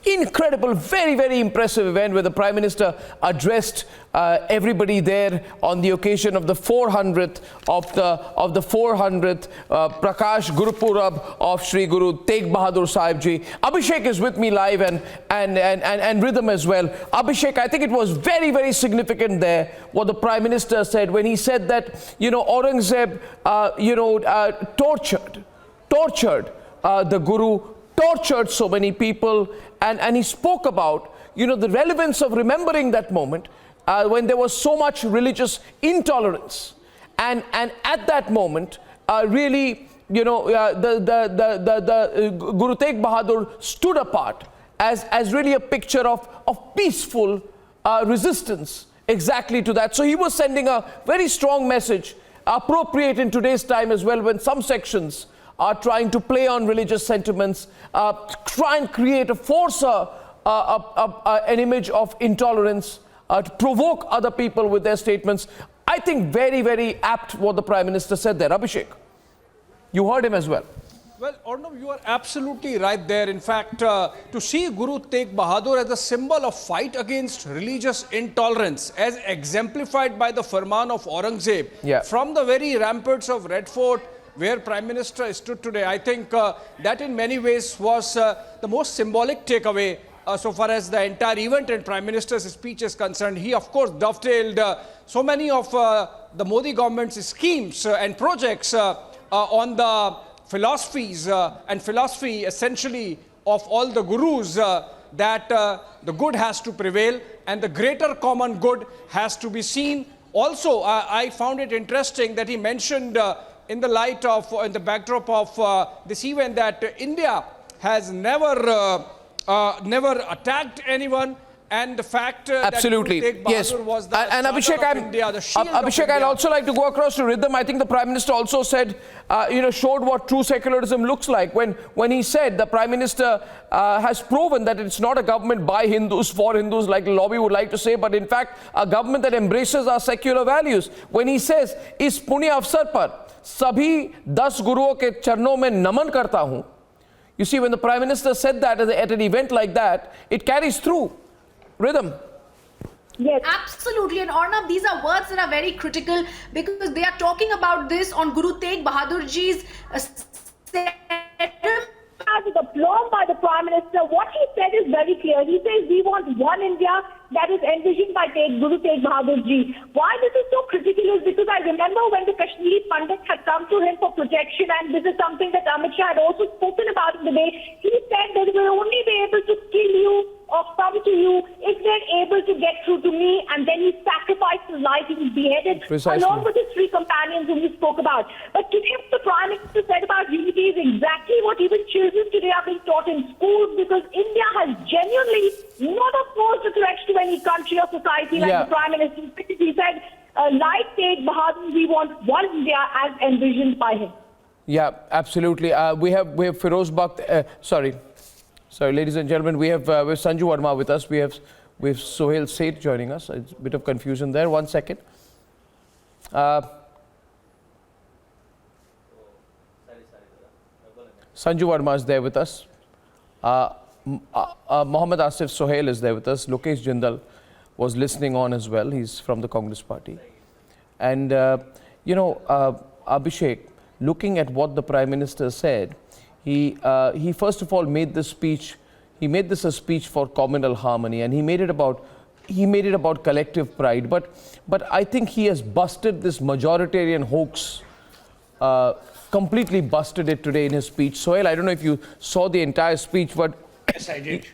incredible, very, very impressive event where the Prime Minister addressed everybody there on the occasion of the 400th of the 400th Prakash Gurupurab of Sri Guru Tegh Bahadur Sahib Ji. Abhishek is with me live and Rhythm as well. Abhishek, I think it was very, very significant there what the Prime Minister said when he said that, Aurangzeb, tortured the Guru, tortured so many people, and he spoke about, the relevance of remembering that moment when there was so much religious intolerance. And at that moment, really, the Guru Tegh Bahadur stood apart as really a picture of peaceful resistance exactly to that. So he was sending a very strong message, appropriate in today's time as well, when some sections are trying to play on religious sentiments, try and create an image of intolerance, to provoke other people with their statements. I think very, very apt what the Prime Minister said there. Abhishek, you heard him as well. Well, Arnab, you are absolutely right there. In fact, to see Guru Tegh Bahadur as a symbol of fight against religious intolerance, as exemplified by the Farman of Aurangzeb, from the very ramparts of Red Fort, where Prime Minister stood today, I think that in many ways was the most symbolic takeaway so far as the entire event and Prime Minister's speech is concerned. He, of course, dovetailed so many of the Modi government's schemes and projects on the philosophies and philosophy essentially of all the gurus that the good has to prevail and the greater common good has to be seen. Also, I found it interesting that he mentioned in the light of, in the backdrop of this event, that India has never attacked anyone, and the fact absolutely that Tegh Bahadur was the and Abhishek, I'd also like to go across to Rhythm. I think the Prime Minister also said, showed what true secularism looks like when he said the Prime Minister has proven that it's not a government by Hindus, for Hindus, like the lobby would like to say, but in fact a government that embraces our secular values. When he says, "Is पुण्य अवसर पर सभी 10 गुरुओं के चरणों में नमन करता हूं." You see, when the Prime Minister said that at an event like that, it carries through. Rhythm. Yes, absolutely. And Arnab, these are words that are very critical because they are talking about this on Guru Tegh Bahadur Ji's with aplomb by the Prime Minister. What he said is very clear. He says we want one India that is envisioned by Guru Tegh Bahadur Ji. Why this is so critical is because I remember when the Kashmiri Pandits had come to him for protection, and this is something that Amit Shah had also spoken about in the day. He said that we will only be able to kill you or come to you if they're able to get through to me, and then he sacrificed his life. He was beheaded along with his 3 companions whom he spoke about. But today what the Prime Minister said about unity is exactly what even children today are being taught in schools, because India has genuinely not opposed a threat to any country or society like the Prime Minister. He said, like Tegh Bahadur, we want one India as envisioned by him. Yeah, absolutely. We have Feroz Bakht. Sorry, ladies and gentlemen, we have Sanju Verma with us. We have Sohail Seth joining us. It's a bit of confusion there. 1 second. Sanju Verma is there with us. Mohammad Asif Sohail is there with us. Lokesh Jindal was listening on as well. He's from the Congress Party. And, Abhishek, looking at what the Prime Minister said, he first of all made this speech. He made this a speech for communal harmony, and he made it about collective pride. But I think he has busted this majoritarian hoax. Completely busted it today in his speech. Sohail, I don't know if you saw the entire speech, but yes, I did.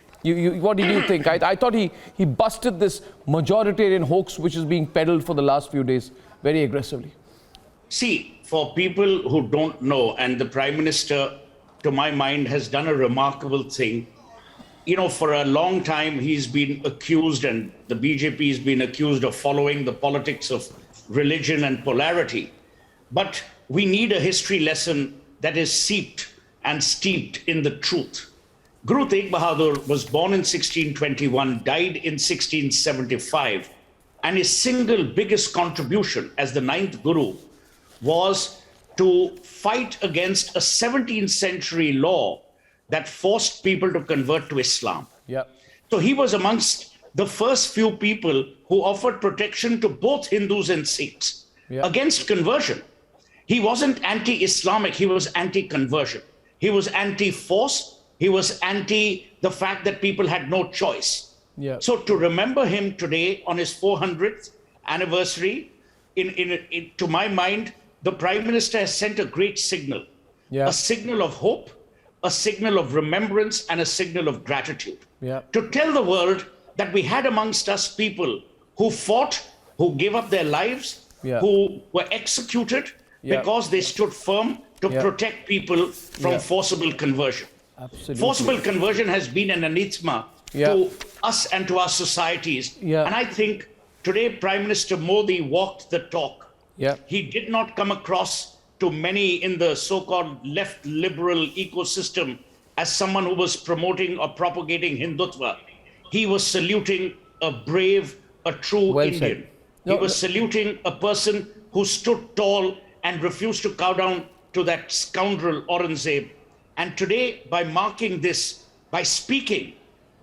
What did you think? I thought he busted this majoritarian hoax which is being peddled for the last few days very aggressively. See, for people who don't know, and the Prime Minister, to my mind, has done a remarkable thing. For a long time, he's been accused, and the BJP has been accused of following the politics of religion and polarity. But we need a history lesson that is seeped and steeped in the truth. Guru Tegh Bahadur was born in 1621, died in 1675, and his single biggest contribution as the 9th Guru was to fight against a 17th century law that forced people to convert to Islam. Yeah. So he was amongst the first few people who offered protection to both Hindus and Sikhs against conversion. He wasn't anti-Islamic, he was anti-conversion. He was anti-force, he was anti the fact that people had no choice. Yeah. So to remember him today on his 400th anniversary, to my mind, the Prime Minister has sent a great signal. A signal of hope, a signal of remembrance, and a signal of gratitude. To tell the world that we had amongst us people who fought, who gave up their lives, who were executed because they stood firm to protect people from forcible conversion. Absolutely. Forcible conversion has been an anathema to us and to our societies. And I think today Prime Minister Modi walked the talk. He did not come across to many in the so-called left liberal ecosystem as someone who was promoting or propagating Hindutva. He was saluting a brave, a true Indian. He was saluting a person who stood tall and refused to cow down to that scoundrel Aurangzeb. And today, by marking this, by speaking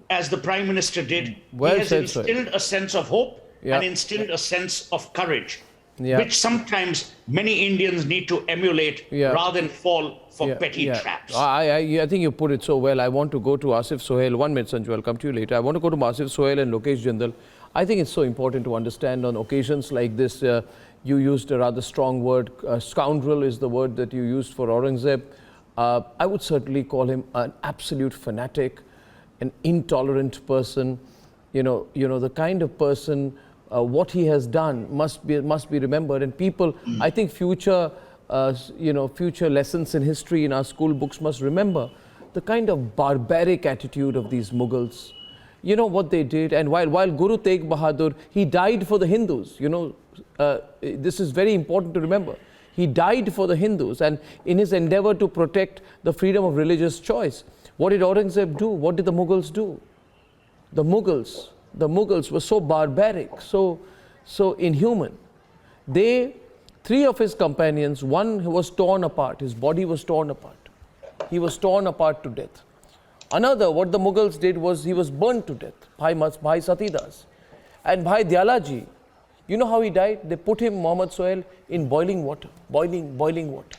as the Prime Minister did, he has instilled a sense of hope and instilled a sense of courage, which sometimes many Indians need to emulate rather than fall for petty traps. I think you put it so well. I want to go to Asif Sohail. 1 minute, Sanju, I'll come to you later. I want to go to Asif Sohail and Lokesh Jindal. I think it's so important to understand on occasions like this. You used a rather strong word. Scoundrel is the word that you used for Aurangzeb. I would certainly call him an absolute fanatic, an intolerant person. You know the kind of person. What he has done must be remembered, and people. I think future lessons in history in our school books must remember the kind of barbaric attitude of these Mughals. You know what they did, and while Guru Tegh Bahadur, he died for the Hindus. This is very important to remember. He died for the Hindus, and in his endeavor to protect the freedom of religious choice. What did Aurangzeb do? What did the Mughals do? The Mughals were so barbaric, so inhuman. Three of his companions, one was torn apart, his body was torn apart. He was torn apart to death. Another, what the Mughals did was he was burnt to death, Bhai Satidas. And Bhai Dyalaji, you know how he died? They put him, Muhammad Sohail, in boiling water, boiling water.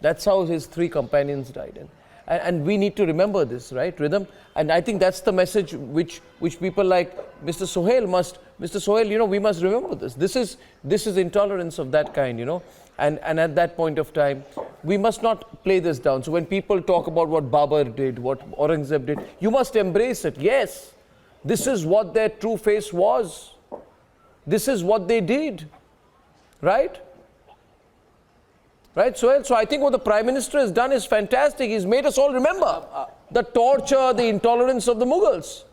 That's how his three companions died. And we need to remember this, right, Rhythm? And I think that's the message which people like Mr. Sohail Mr. Sohail, we must remember this. This is intolerance of that kind, And at that point of time, we must not play this down. So when people talk about what Babur did, what Aurangzeb did, you must embrace it. Yes, this is what their true face was. This is what they did, right? Right, Sohail? So I think what the Prime Minister has done is fantastic. He's made us all remember the torture, the intolerance of the Mughals.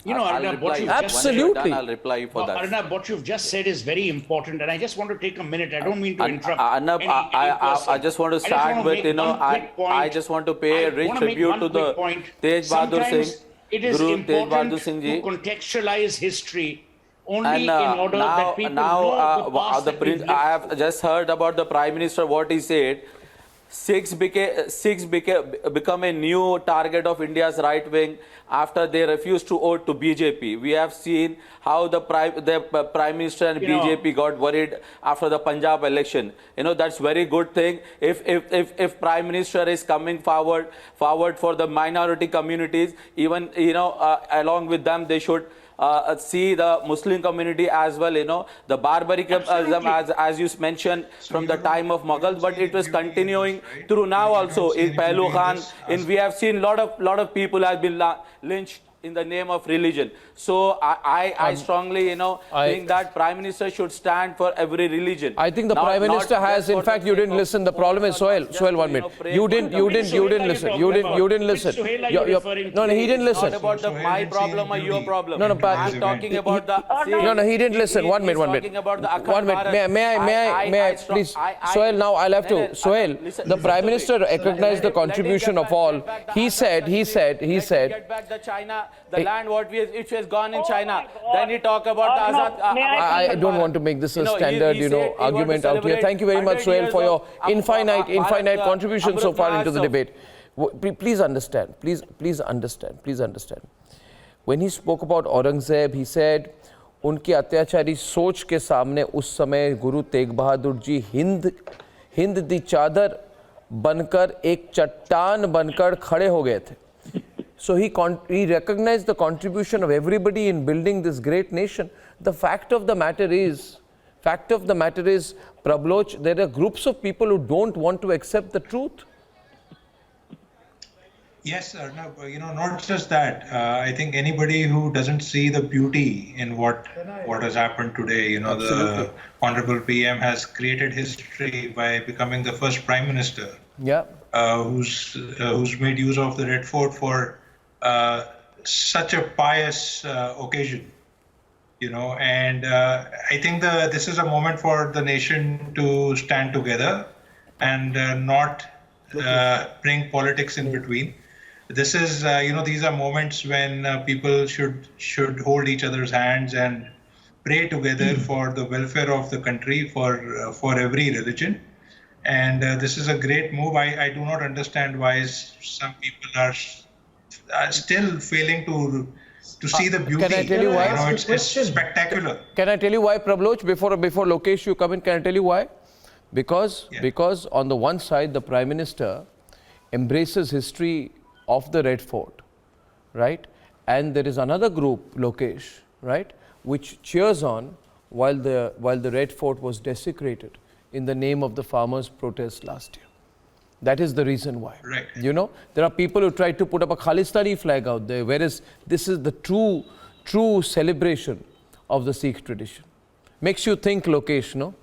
Arnab, what you've absolutely. I'll reply for that. Arnab, what you've just said is very important, and I just want to take a minute. I don't mean to interrupt. Arnab, I just want to start with, I just want to pay rich tribute to the Tegh Bahadur Singh. It is important to contextualize history only in order that people know the past that we've lived. I have just heard about the Prime Minister, what he said. Sikhs become a new target of India's right wing after they refused to vote to BJP. We have seen how the Prime Minister and BJP got worried after the Punjab election. That's very good thing. If Prime Minister is coming forward for the minority communities, even along with them, they should see the Muslim community as well, the barbarism as you mentioned from the time of Mughals, but it was continuing through now also. In Pehlu Khan, we have seen lot of people have been lynched in the name of religion. So I strongly, think that Prime Minister should stand for every religion. I think the Prime Minister has. In fact, you didn't listen. The problem is, Sohail, 1 minute. You didn't listen. You didn't listen. No, he didn't listen. Not about my problem or your problem. No, I'm talking about the. No, he didn't listen. 1 minute. 1 minute. 1 minute. May I please, Sohail? Now I'll have to. Sohail, the Prime Minister recognized the contribution of all. He said. Get back the China. The land which has gone in China. Then he talk about the Azad. I don't want to make this a standard, argument out here. Thank you very much, Sohail, for your infinite contribution so far into the debate. Please understand. Please understand. when he spoke about Aurangzeb, he said, उनकी अत्याचारी सोच के सामने उस समय गुरु तेग बहादुर जी हिंद दी चादर बनकर एक चट्टान बनकर खड़े हो गए थे. So he recognized the contribution of everybody in building this great nation. The fact of the matter is, Prabloch, there are groups of people who don't want to accept the truth. Yes, Arnab, not just that. I think anybody who doesn't see the beauty in what has happened today, the Honorable PM has created history by becoming the first Prime Minister. Yeah. Who's made use of the Red Fort for such a pious occasion, and I think this is a moment for the nation to stand together and not bring politics in between. This is, these are moments when people should hold each other's hands and pray together for the welfare of the country, for every religion. And this is a great move. I do not understand why some people are still failing to see the beauty. Can I tell you why? It's spectacular. Can I tell you why, Prabloch? Before Lokesh, you come in, can I tell you why? Because on the one side, the Prime Minister embraces history of the Red Fort, right? And there is another group, Lokesh, right, which cheers on while the Red Fort was desecrated in the name of the farmers' protest last year. That is the reason why. Right. There are people who try to put up a Khalistani flag out there, whereas this is the true celebration of the Sikh tradition. Makes you think, Lokesh, no?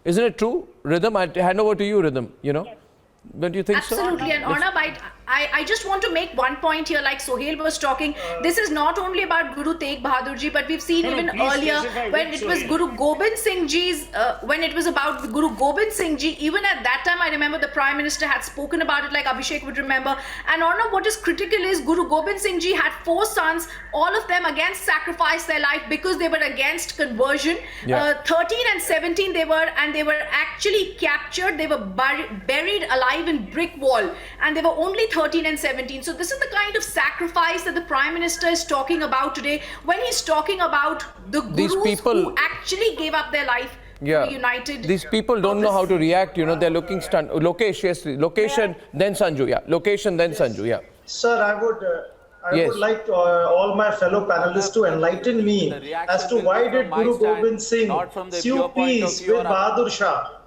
Isn't it true? Rhythm, I hand over to you, Rhythm, Don't you think Absolutely. so? And Arnab, I just want to make one point here, like Sohail was talking. This is not only about Guru Tegh Bahadur Ji, but we've seen even earlier when it was Guru Gobind Singh Ji's, when it was about Guru Gobind Singh Ji, even at that time, I remember the Prime Minister had spoken about it, like Abhishek would remember. And Arnab, what is critical is Guru Gobind Singh Ji had 4 sons, all of them against sacrificed their life because they were against conversion. 13 and 17 they were actually captured. They were buried alive in brick wall, and they were only 13 and 17. So this is the kind of sacrifice that the Prime Minister is talking about today when he's talking about the Gurus who actually gave up their life to be united. These people don't know how to react, they're looking stunned. Lokesh, yes, Lokesh and then Sanju, Lokesh and then Sanju, Sir, I would like all my fellow panelists to enlighten me as to why did Guru Gobind Singh sue peace with Bahadur Shah?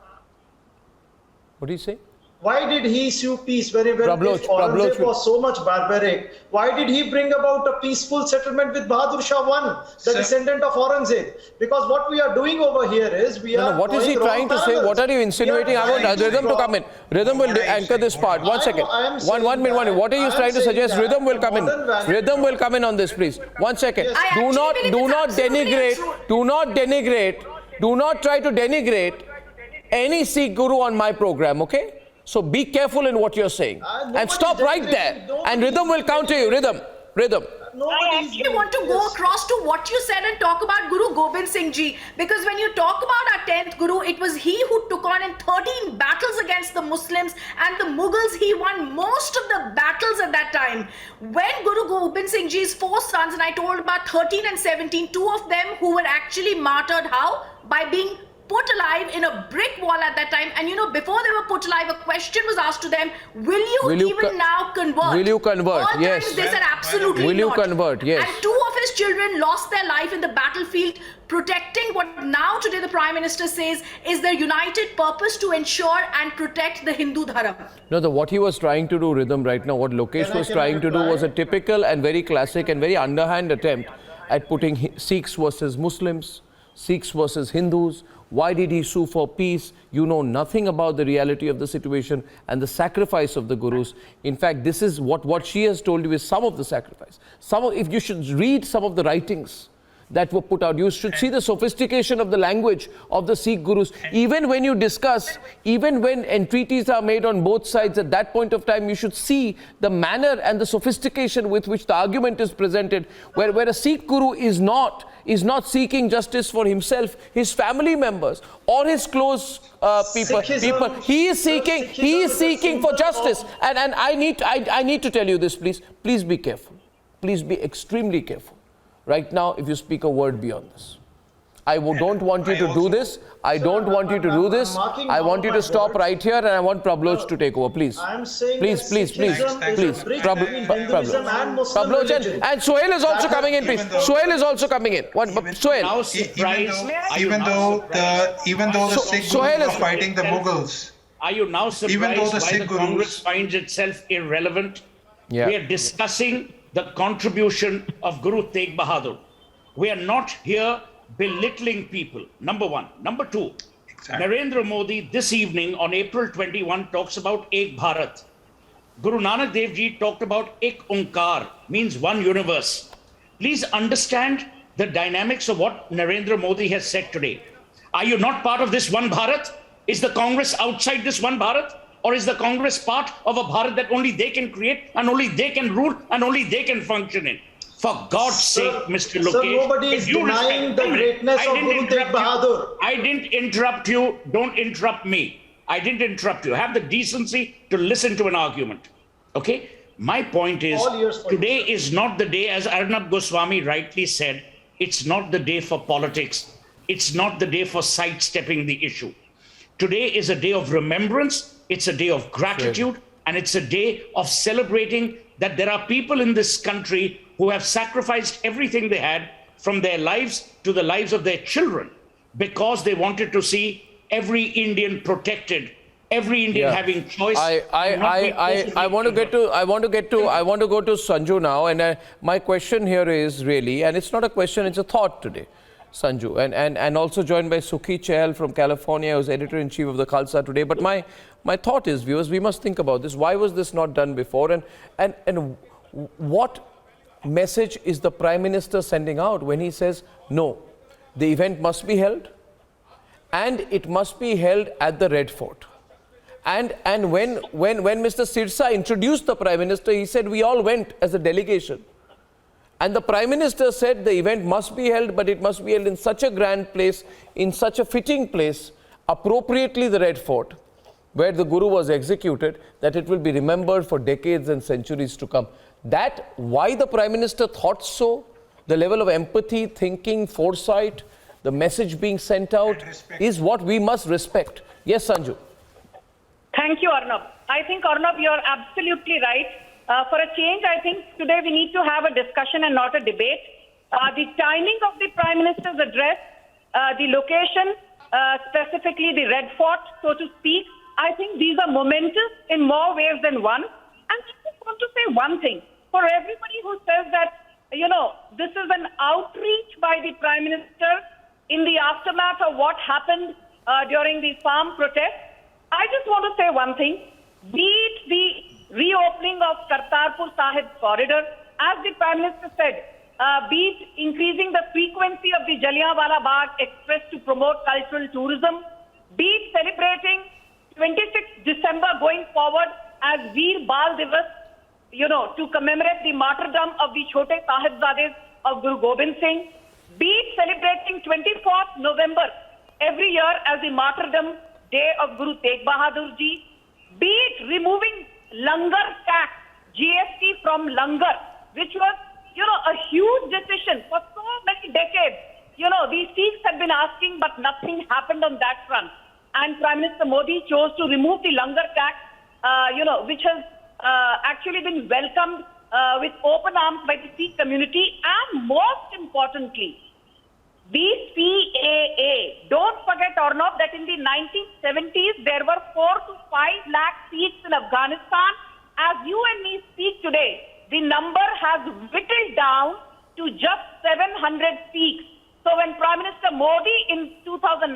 What do you say? Why did he sue peace when Aurangzeb was so much barbaric? Why did he bring about a peaceful settlement with Bahadur Shah I, the descendant of Aurangzeb? Because what we are doing over here is what is he trying to say? What are you insinuating? I want Rhythm to come in. Rhythm will anchor this part. 1 second. One minute. What are you trying to suggest? Rhythm will come in. Rhythm will come in on this, please. 1 second. Do not denigrate. Do not try to denigrate any Sikh Guru on my program, okay? So be careful in what you're saying. And stop right there. And Rhythm will counter you. Rhythm. I actually want to go across to what you said and talk about Guru Gobind Singh Ji. Because when you talk about our 10th Guru, it was he who took on in 13 battles against the Muslims and the Mughals. He won most of the battles at that time. When Guru Gobind Singh Ji's 4 sons, and I told about 13 and 17, 2 of them who were actually martyred. How? By being put alive in a brick wall at that time. And before they were put alive, a question was asked to them, will you now convert? Will you convert? All yes. They said absolutely not. Will you convert? Yes. And 2 of his children lost their life in the battlefield protecting what now today the Prime Minister says is their united purpose to ensure and protect the Hindu Dharam. No, what he was trying to do, Rhythm, right now, what Lokesh was trying to do was a typical and very classic and very underhand attempt at putting Sikhs versus Muslims, Sikhs versus Hindus. Why did he sue for peace? You know nothing about the reality of the situation and the sacrifice of the Gurus. In fact, this is what she has told you is some of the sacrifice. If you should read some of the writings that were put out, you should see the sophistication of the language of the Sikh Gurus. Even when you discuss, even when entreaties are made on both sides at that point of time, you should see the manner and the sophistication with which the argument is presented, where a Sikh Guru is not seeking justice for himself, his family members, or his close people. He is seeking for justice. And I need to tell you this, please. Please be careful. Please be extremely careful. right now if you speak a word beyond this. Don't want you to do this. I don't want you to do this. I want you to stop right here, and I want Prabloch to take over, please. I am saying please. Prabloch and Suhail is also coming in, please. Suhail is also coming in. Suhail. Even though the Sikh Gurus are fighting the Mughals. Are you now surprised why the Congress finds itself irrelevant? Yeah. We are discussing the contribution of Guru Tegh Bahadur. We are not here belittling people, number one. Number two, Narendra Modi this evening on April 21 talks about Ek Bharat. Guru Nanak Dev Ji talked about Ek Onkar, means one universe. Please understand the dynamics of what Narendra Modi has said today. Are you not part of this one Bharat? Is the Congress outside this one Bharat? Or is the Congress part of a Bharat that only they can create and only they can rule and only they can function in? For God's sake, Mr. Lokesh, sir, nobody is denying the greatness of Guru Tegh Bahadur. I didn't interrupt you. Don't interrupt me. I didn't interrupt you. Have the decency to listen to an argument. Okay? My point is, today is not the day, as Arnab Goswami rightly said, it's not the day for politics. It's not the day for sidestepping the issue. Today is a day of remembrance. It's a day of gratitude. And it's a day of celebrating that there are people in this country who have sacrificed everything they had, from their lives to the lives of their children, because they wanted to see every Indian protected, every Indian having choice. I want to go to Sanju now, and my question here is really, and it's not a question, it's a thought today, Sanju, and also joined by Sukhi Chahal from California, who's editor-in-chief of the Khalsa Today. But my thought is, viewers, we must think about this. Why was this not done before, and what message is the Prime Minister sending out when he says, no, the event must be held, and it must be held at the Red Fort? And when Mr. Sirsa introduced the Prime Minister, he said we all went as a delegation. And the Prime Minister said the event must be held, but it must be held in such a grand place, in such a fitting place, appropriately the Red Fort, where the Guru was executed, that it will be remembered for decades and centuries to come. That, why the Prime Minister thought so, the level of empathy, thinking, foresight, the message being sent out, is what we must respect. Yes, Sanju. Thank you, Arnab. I think, Arnab, you're absolutely right. For a change, I think today we need to have a discussion and not a debate. The timing of the Prime Minister's address, the location, specifically the Red Fort, so to speak, I think these are momentous in more ways than one. And I just want to say one thing. For everybody who says that, this is an outreach by the Prime Minister in the aftermath of what happened during the farm protest, I just want to say one thing. Be it the reopening of Kartarpur Sahib corridor, as the Prime Minister said, be it increasing the frequency of the Jallianwala Bagh Express to promote cultural tourism, be it celebrating 26th December going forward as Veer Bal Divas, to commemorate the martyrdom of the Chote Sahibzades of Guru Gobind Singh, be it celebrating 24th November every year as the martyrdom day of Guru Tegh Bahadur Ji, be it removing Langar tax, GST from Langar, which was, a huge decision for so many decades. These Sikhs had been asking, but nothing happened on that front. And Prime Minister Modi chose to remove the Langar tax, which has actually been welcomed with open arms by the Sikh community. And most importantly, the CAA. Don't forget, Arnab, that in the 1970s, there were 4 to 5 lakh Sikhs in Afghanistan. As you and me speak today, the number has whittled down to just 700 Sikhs. So when Prime Minister Modi in 2019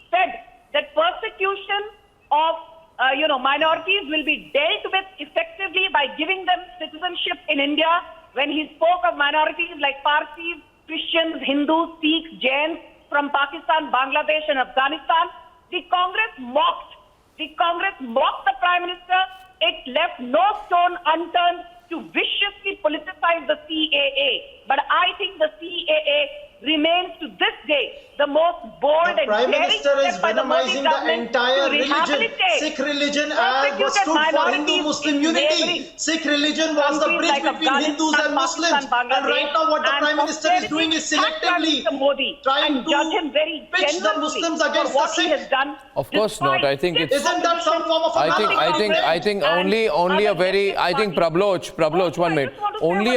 said that persecution of minorities will be dealt with effectively by giving them citizenship in India, when he spoke of minorities like Parsis, Christians, Hindus, Sikhs, Jains from Pakistan, Bangladesh and Afghanistan, the Congress mocked. The Congress mocked the Prime Minister. It left no stone unturned to viciously politicize the CAA. But I think the CAA remains to this day the most bold The and Prime daring Minister is step by the Modi minimizing the government entire to religion. rehabilitate Sikh religion was persecuted stood for minorities Hindu-Muslim in unity. neighboring Sikh religion was the countries bridge like between Hindus Afghanistan, and Muslims. Pakistan, And right now what the Bangladesh, Prime Minister is doing is selectively Mr. Modi trying and judge him to very pitch the generously Muslims for against the what he has Sikhs. done. Of course not. I think it's. Isn't that some form of I think only a very. I think Prabloch, 1 minute. Only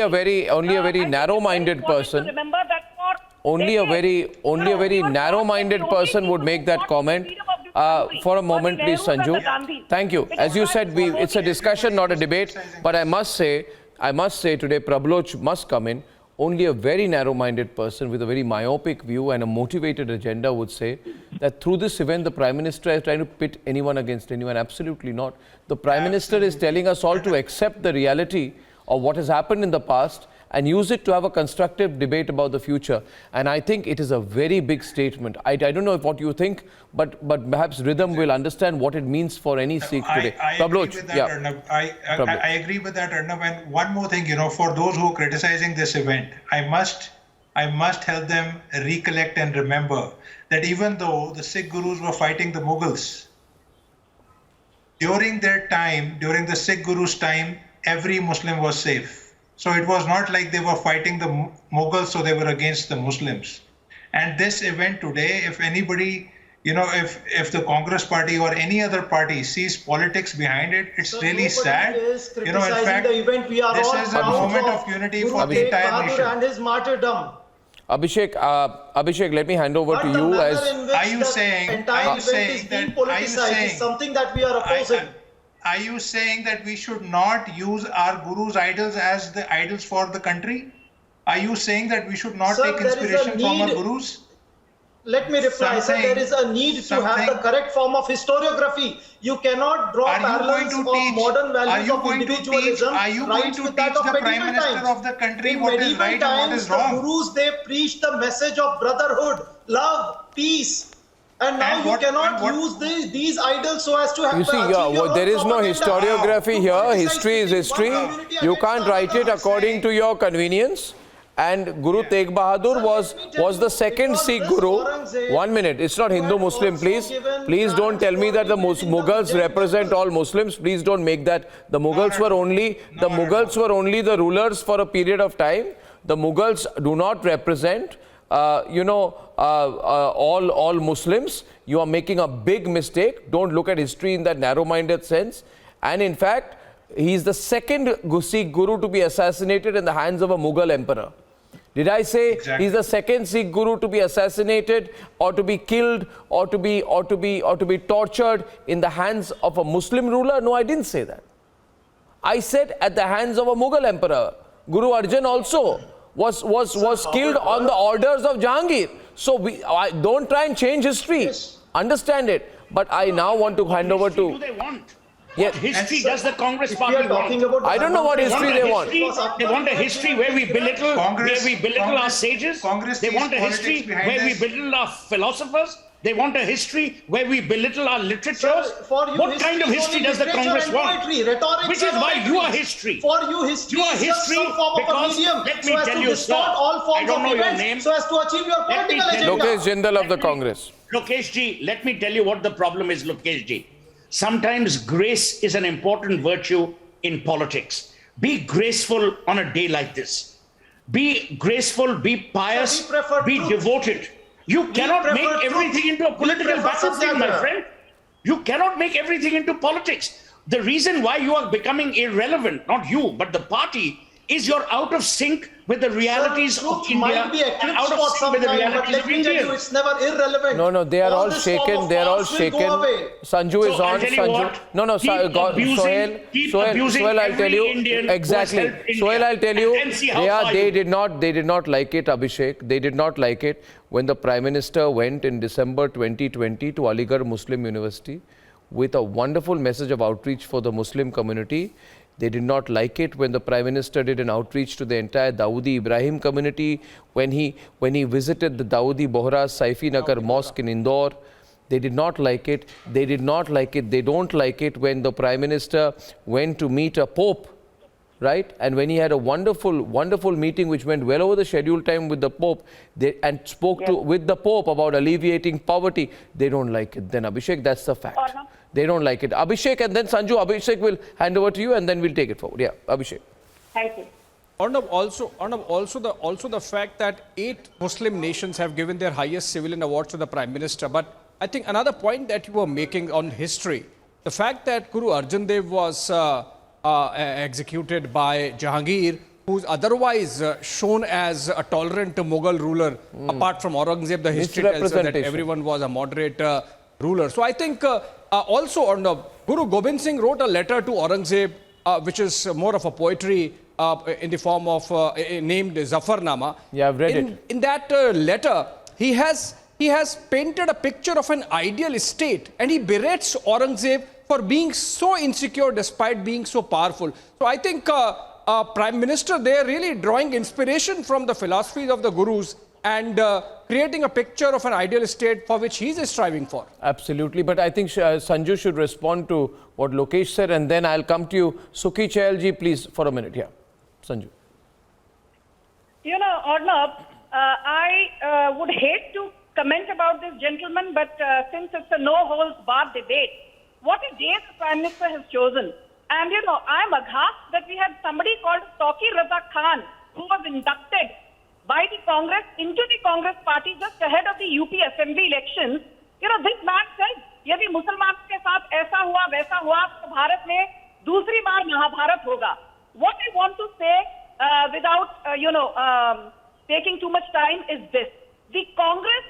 a very narrow-minded person. Only a very narrow-minded person would make that comment. For a moment, please, Sanju. Thank you. As you said, it's a discussion, not a debate. But I must say today, Prabloch must come in. Only a very narrow-minded person with a very myopic view and a motivated agenda would say that through this event, the Prime Minister is trying to pit anyone against anyone. Absolutely not. The Prime Minister is telling us all to accept the reality of what has happened in the past and use it to have a constructive debate about the future. And I think it is a very big statement. I don't know what you think, but perhaps Rhythm will understand what it means for any Sikh today. I agree with that, Arnab. I agree with that, Arnab. And one more thing, for those who are criticizing this event, I must help them recollect and remember that even though the Sikh Gurus were fighting the Mughals, during their time, during the Sikh Gurus' time, every Muslim was safe. So it was not like they were fighting the Mughals, so they were against the Muslims. And this event today, if anybody, if the Congress party or any other party sees politics behind it, it's really sad. In fact, the event, we are this all is a moment of unity for the entire nation. And his martyrdom. Abhishek, let me hand over to you. Are you saying is something that we are opposing? Are you saying that we should not use our gurus' idols as the idols for the country? Are you saying that we should not take inspiration from our gurus? Let me reply, sir. There is a need to have the correct form of historiography. You cannot draw parallels of modern values of individualism. Are you going to teach the Prime Minister of the country what is right and what is wrong? The gurus, they preach the message of brotherhood, love, peace. And now you cannot use these idols so as to have... You see, there is no historiography here. History is history. You can't write it according to your convenience. And Guru Tegh Bahadur was the second Sikh Guru. 1 minute. It's not Hindu-Muslim, please. Please don't tell me that the Mughals represent all Muslims. Please don't make that. The Mughals were only the rulers for a period of time. The Mughals do not represent all Muslims. You are making a big mistake. Don't look at history in that narrow-minded sense. And in fact, he is the second Sikh Guru to be assassinated in the hands of a Mughal emperor. Did I say exactly. He's the second Sikh Guru to be assassinated or to be killed or to be tortured in the hands of a Muslim ruler? No, I didn't say that. I said at the hands of a Mughal emperor. Guru Arjan also was killed on the orders of Jahangir. So don't try and change history. Yes. Understand it. But I now want to hand over to... Do they want? Yeah. What history does the Congress party want? I don't know what history they want. They want a history where we belittle our sages. They want a history where we belittle our philosophers. They want a history where we belittle our literatures. What kind of history does the Congress want? Which is why you are history. For you, history You are is just history some form of a because, medium let me so as tell to you, distort sir, all forms I don't know of your events name. so as to achieve your Let me political tell you. agenda. Lokesh Jindal of the Congress. Lokesh ji, let me tell you what the problem is, Lokesh ji. Sometimes grace is an important virtue in politics. Be graceful on a day like this. Be graceful, be pious, be devoted. You cannot make everything into a political battlefield, my friend. You cannot make everything into politics. The reason why you are becoming irrelevant, not you, but the party, is you're out of sync with the realities of India and out of sync with the realities of India. It's never irrelevant. No, they are all shaken. They are all shaken. Sanju is on. Sanju. No, Sohail, I'll tell you. Exactly. Sohail, I'll tell you. They did not like it, Abhishek. They did not like it when the Prime Minister went in December 2020 to Aligarh Muslim University with a wonderful message of outreach for the Muslim community. They did not like it when the Prime Minister did an outreach to the entire Dawoodi Ibrahim community, when he visited the Dawoodi Bohra Saifi Nagar Mosque in Indore. They did not like it. They did not like it. They don't like it when the Prime Minister went to meet a Pope right? And when he had a wonderful, wonderful meeting which went well over the scheduled time with the Pope and spoke with the Pope about alleviating poverty, they don't like it. Then Abhishek, that's the fact. They don't like it. Abhishek and then Sanju. Abhishek will hand over to you and then we'll take it forward. Yeah, Abhishek. Thank you. Arnab, also the fact that 8 Muslim nations have given their highest civilian awards to the Prime Minister. But I think another point that you were making on history, the fact that Guru Arjan Dev was executed by Jahangir, who's otherwise shown as a tolerant Mughal ruler, apart from Aurangzeb, the history tells us that everyone was a moderate ruler. So I think also Arnab, Guru Gobind Singh wrote a letter to Aurangzeb, which is more of a poetry in the form of named Zafarnama. Yeah, I've read it. In that letter, he has painted a picture of an ideal state and he berates Aurangzeb for being so insecure despite being so powerful. So I think Prime Minister, they are really drawing inspiration from the philosophies of the Gurus and creating a picture of an ideal state for which he is striving for. Absolutely. But I think Sanju should respond to what Lokesh said and then I'll come to you. Sukhi Chahal ji, please, for a minute. Yeah, Sanju. You know, Arnab, I would hate to comment about this gentleman, but since it's a no-holds-barred debate, what a day the Prime Minister has chosen. And, you know, I'm aghast that we had somebody called Tauqir Raza Khan, who was inducted by the Congress into the Congress party just ahead of the UP Assembly elections. You know, this man said, यदि मुसलमान के साथ ऐसा हुआ वैसा हुआ तो भारत में दूसरी बार महाभारत होगा. What I want to say without taking too much time is this: the Congress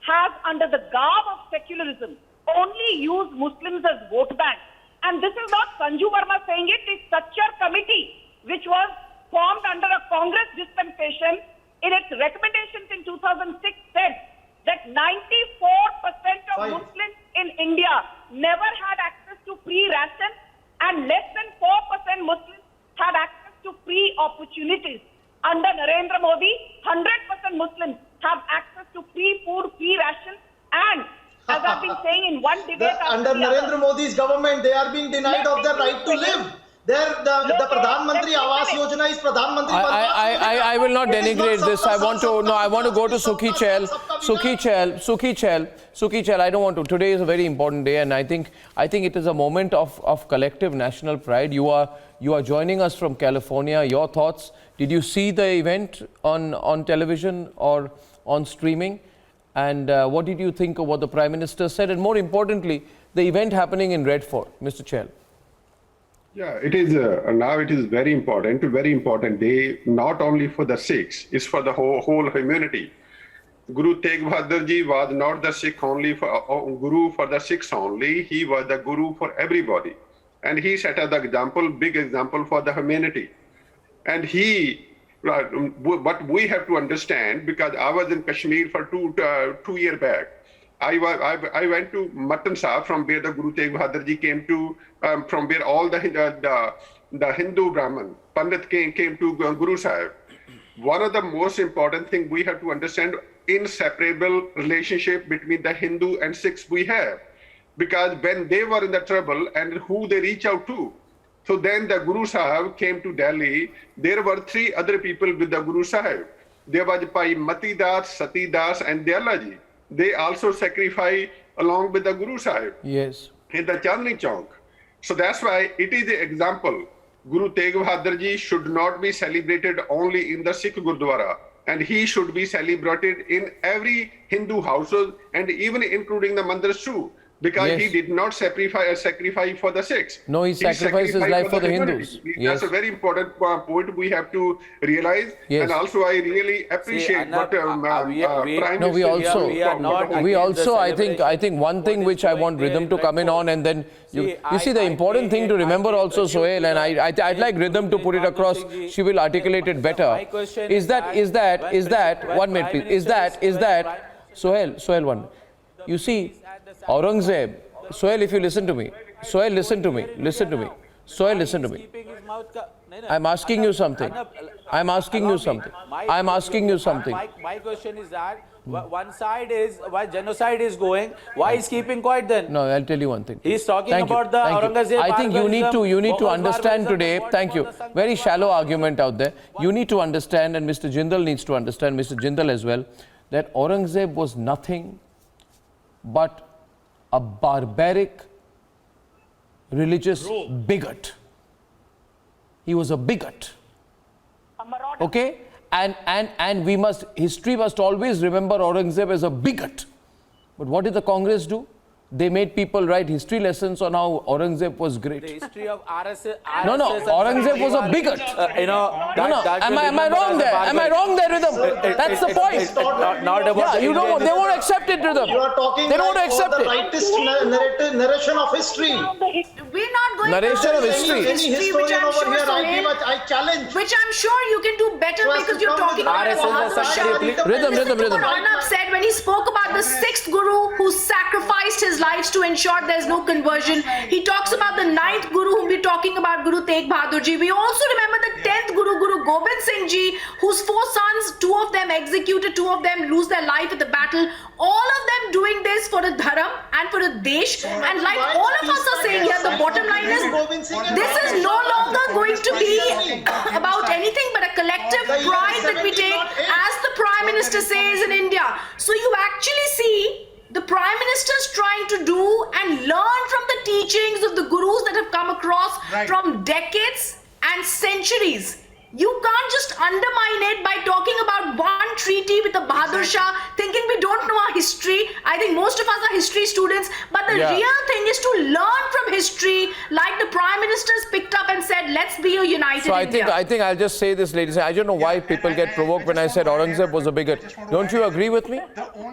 has, under the garb of secularism, only used Muslims as vote bank. And this is not Sanju Verma saying it. The Sachar committee, which was formed under a Congress dispensation, in its recommendations in 2006 said that 94% of Muslims in India never had access to free ration and less than 4% Muslims had access to free opportunities. Under Narendra Modi, 100% Muslims have access to free food, free ration, and as I've been saying in one debate under Narendra Modi's government, they are being denied of their right to live. The Pradhan Mantri Awas Yojana is Pradhan Mantri. I will not denigrate this. I want to go to Sukhi Chahal. Sukhi Chahal, I don't want to. Today is a very important day, and I think it is a moment of collective national pride. You are joining us from California. Your thoughts? Did you see the event on television or on streaming? And what did you think of what the Prime Minister said? And more importantly, the event happening in Red Fort, Mr. Chahal. Yeah, it is now it is very important day, not only for the Sikhs, it's for the whole humanity. Guru Tegh Bahadur ji was not the Sikh only Guru for the Sikhs only, he was the Guru for everybody. And he set up the example, big example for the humanity. And what we have to understand, because I was in Kashmir for two years back, I went to Matan Sahib, from where the Guru Tegh Bahadur ji came to, from where all the Hindu Brahman, Pandit came to Guru Sahib. One of the most important things we have to understand, inseparable relationship between the Hindu and Sikhs we have. Because when they were in the trouble and who they reach out to. So then the Guru Sahib came to Delhi, there were 3 other people with the Guru Sahib. There was Pai Mati Das, Sati Das and Dayala ji. They also sacrifice along with the Guru Sahib. Yes. In the Chandni Chowk. So that's why it is the example. Guru Tegh Bahadur ji should not be celebrated only in the Sikh Gurdwara. And he should be celebrated in every Hindu household and even including the mandirs too. Because he did not sacrifice for the Sikhs. No, he sacrificed his life for the Hindus. That's a very important point we have to realize. And also I really appreciate what Prime Minister I think one thing which I want Rhythm to come in on, and then you see the important thing to remember also, Sohail, and I'd like Rhythm to put it across, she will articulate it better. Is that, one minute please, is that, Sohail, one minute. You see, Aurangzeb, Sohail, if you listen to me, Sohail, listen to me. Sohail, listen to me. I'm asking you something. My question is that One side is why genocide is going. Why is keeping quiet then? No, I'll tell you one thing. He's talking Thank you. about the Thank you. Aurangzeb. I think you need to Mughal understand barbarism, today. what Thank you. the Sangh Very Parv- shallow argument out there. You need to understand, and Mr. Jindal needs to understand, Mr. Jindal as well, that Aurangzeb was nothing but a barbaric religious bigot. He was a bigot. Okay? And history must always remember Aurangzeb as a bigot. But what did the Congress do? They made people write history lessons on how Aurangzeb was great. The history of RSS. No, Aurangzeb was a bigot. Am I wrong there? Am I wrong there, Rhythm? That's the point. Not about They won't accept it, Rhythm. You are talking They don't like accept for the it. rightist narration of history. We're not going Narration of to history. Any historian over here, I challenge. which I'm sure you can do better So as because to you're come talking with about RSS Bahadur Shah. Rhythm. Listen to what Arnab said when he spoke about the 6th Guru who sacrificed his lives to ensure there's no conversion. He talks about the 9th Guru whom we're talking about, Guru Tegh Bahadur Ji. We also remember the 10th Guru, Guru Gobind Singh Ji, whose 4 sons, 2 of them executed, 2 of them lose their life at the battle. All of them doing this for a dharam and for a desh. And like all of us are saying here, the bottom line is this is no longer going to be about anything but a collective pride that we take, as the Prime Minister says in India. So you actually see the Prime Minister's trying to do and learn from the teachings of the gurus that have come across from decades and centuries. You can't just undermine it by talking about one treaty with the Bahadur Shah, thinking we don't know our history. I think most of us are history students, but the real thing is to learn from history, like the Prime Minister's picked up and said, let's be a united So India. I think I'll just say this, ladies. I don't know why people get provoked when I said Aurangzeb was a bigot. Don't you agree with me?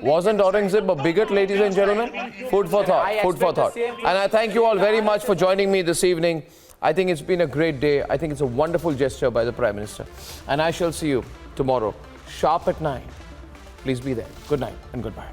Wasn't Aurangzeb a bigot, ladies and gentlemen? Food for thought. Food for thought. And I thank you all very much for joining me this evening. I think it's been a great day. I think it's a wonderful gesture by the Prime Minister. And I shall see you tomorrow, sharp at 9. Please be there. Good night and goodbye.